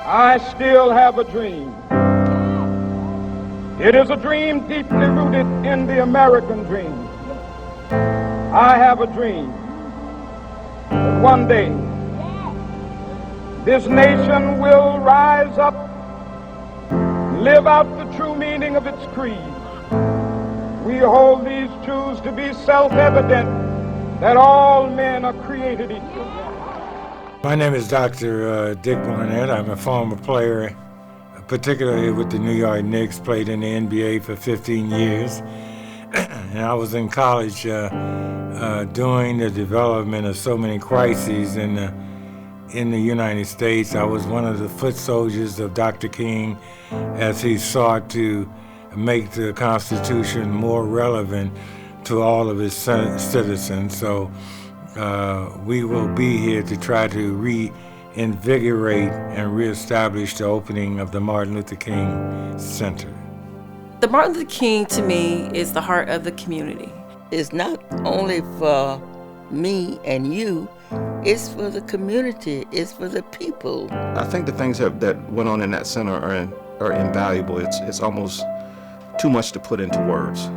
I still have a dream. It is a dream deeply rooted in the American dream. I have a dream that one day this nation will rise up, live out the true meaning of its creed. We hold these truths to be self-evident that all men are created equal. My name is Dr. Dick Barnett. I'm a former player, particularly with the New York Knicks, played in the NBA for 15 years. And I was in college during the development of so many crises in the United States. I was one of the foot soldiers of Dr. King as he sought to make the Constitution more relevant to all of his citizens. So we will be here to try to reinvigorate and reestablish the opening of the Martin Luther King Center. The Martin Luther King, to me, is the heart of the community. It's not only for me and you, it's for the community, it's for the people. I think the things that went on in that center are invaluable. It's almost too much to put into words.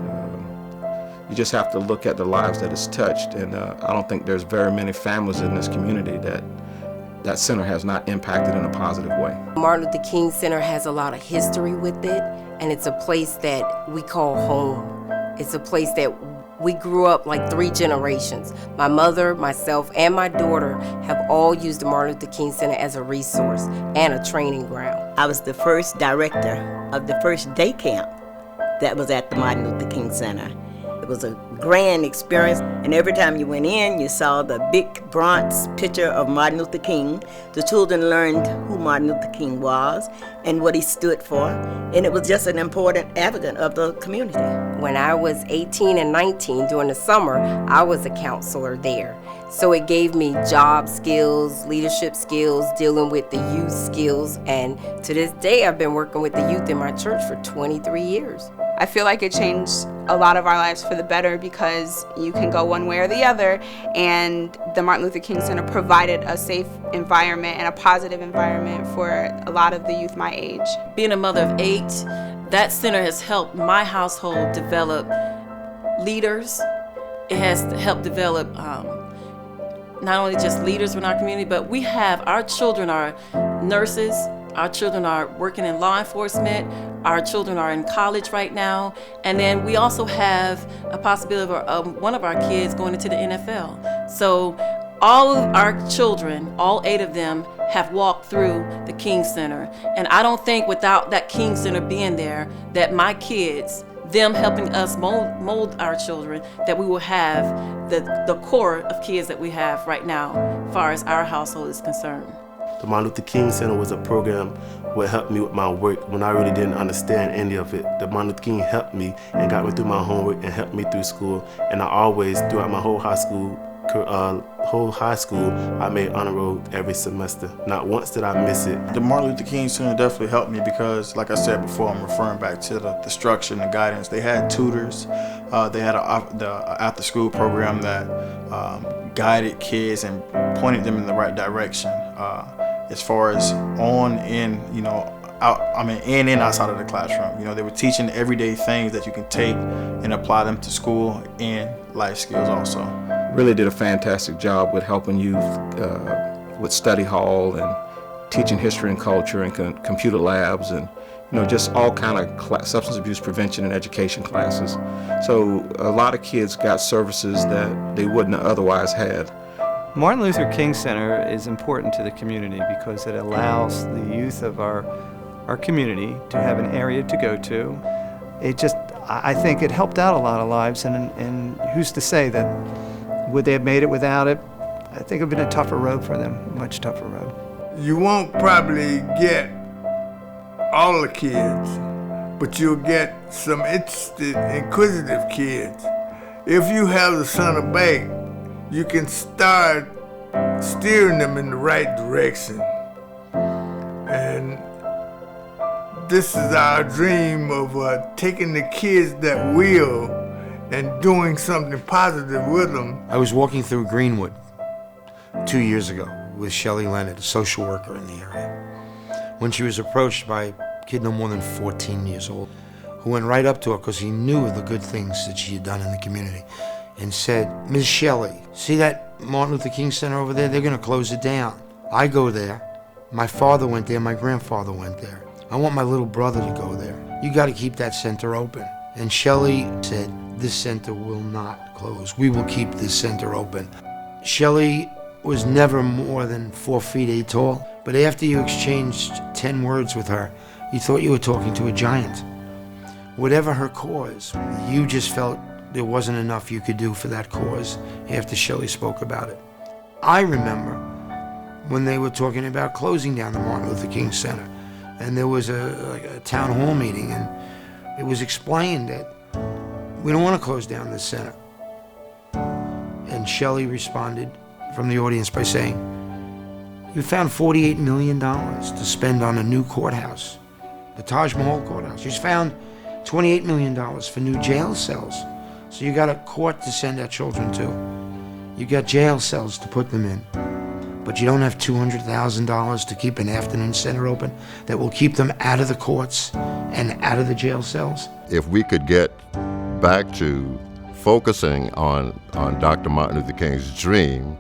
You just have to look at the lives that it's touched, and I don't think there's very many families in this community that center has not impacted in a positive way. Martin Luther King Center has a lot of history with it, and it's a place that we call home. It's a place that we grew up like 3 generations. My mother, myself, and my daughter have all used the Martin Luther King Center as a resource and a training ground. I was the first director of the first day camp that was at the Martin Luther King Center. It was a grand experience, and every time you went in, you saw the big bronze picture of Martin Luther King. The children learned who Martin Luther King was and what he stood for, and it was just an important advocate of the community. When I was 18 and 19 during the summer, I was a counselor there. So it gave me job skills, leadership skills, dealing with the youth skills, and to this day I've been working with the youth in my church for 23 years. I feel like it changed a lot of our lives for the better because you can go one way or the other, and the Martin Luther King Center provided a safe environment and a positive environment for a lot of the youth my age. Being a mother of 8, that center has helped my household develop leaders. It has helped develop not only just leaders in our community, but our children are nurses, our children are working in law enforcement, our children are in college right now, and then we also have a possibility of one of our kids going into the NFL. So all of our children, all 8 of them, have walked through the King Center. And I don't think without that King Center being there, that my kids, them helping us mold our children, that we will have the core of kids that we have right now, as far as our household is concerned. The Martin Luther King Center was a program that helped me with my work when I really didn't understand any of it. The Martin Luther King helped me and got me through my homework and helped me through school. And I always, throughout my whole high school, I made honor roll every semester. Not once did I miss it. The Martin Luther King Center definitely helped me because, like I said before, I'm referring back to the structure and the guidance. They had tutors. They had the after-school program that guided kids and pointed them in the right direction. As far as on, in, in and outside of the classroom. They were teaching everyday things that you can take and apply them to school and life skills also. Really did a fantastic job with helping youth with study hall and teaching history and culture and computer labs and just all kind of substance abuse prevention and education classes. So a lot of kids got services that they wouldn't have otherwise had. Martin Luther King Center is important to the community because it allows the youth of our community to have an area to go to. I think it helped out a lot of lives, and who's to say that would they have made it without it? I think it would have been a tougher road for them, much tougher road. You won't probably get all the kids, but you'll get some interested, inquisitive kids. If you have the center back, you can start steering them in the right direction. And this is our dream of taking the kids that will and doing something positive with them. I was walking through Greenwood 2 years ago with Shelley Leonard, a social worker in the area. when she was approached by a kid no more than 14 years old, who went right up to her because he knew of the good things that she had done in the community, and said, "Ms. Shelley, see that Martin Luther King Center over there? They're going to close it down. I go there. My father went there. My grandfather went there. I want my little brother to go there. You got to keep that center open." And Shelley said, "This center will not close. We will keep this center open." Shelley was never more than 4 feet 8 tall, but after you exchanged 10 words with her, you thought you were talking to a giant. Whatever her cause, you just felt there wasn't enough you could do for that cause after Shelley spoke about it. I remember when they were talking about closing down the Martin Luther King Center, and there was a town hall meeting, and it was explained that we don't want to close down this center. And Shelley responded from the audience by saying, "You found $48 million to spend on a new courthouse, the Taj Mahal courthouse. You found $28 million for new jail cells. So you got a court to send our children to. You got jail cells to put them in. But you don't have $200,000 to keep an afternoon center open that will keep them out of the courts and out of the jail cells." If we could get back to focusing on Dr. Martin Luther King's dream,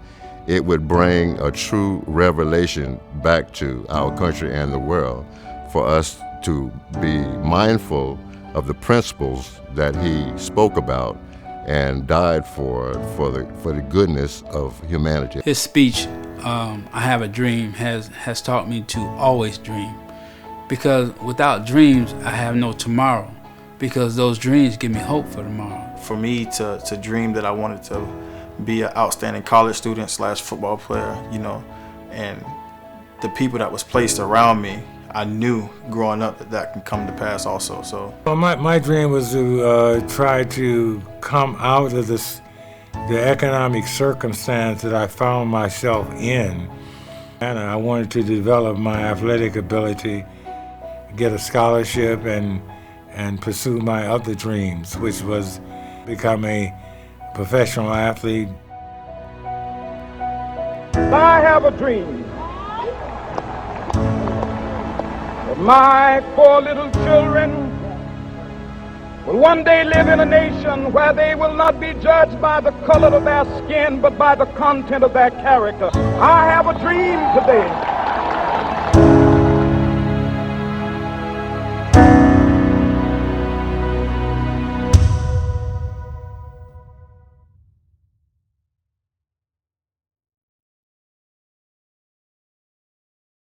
it would bring a true revelation back to our country and the world for us to be mindful of the principles that he spoke about and died for the goodness of humanity. His speech, I Have a Dream, has taught me to always dream, because without dreams, I have no tomorrow, because those dreams give me hope for tomorrow. For me to dream that I wanted to be an outstanding college student / football player, and the people that was placed around me, I knew growing up that can come to pass also. So well, my dream was to try to come out of the economic circumstance that I found myself in, and I wanted to develop my athletic ability, get a scholarship, and pursue my other dreams, which was become a professional athlete. I have a dream that my 4 little children will one day live in a nation where they will not be judged by the color of their skin, but by the content of their character. I have a dream today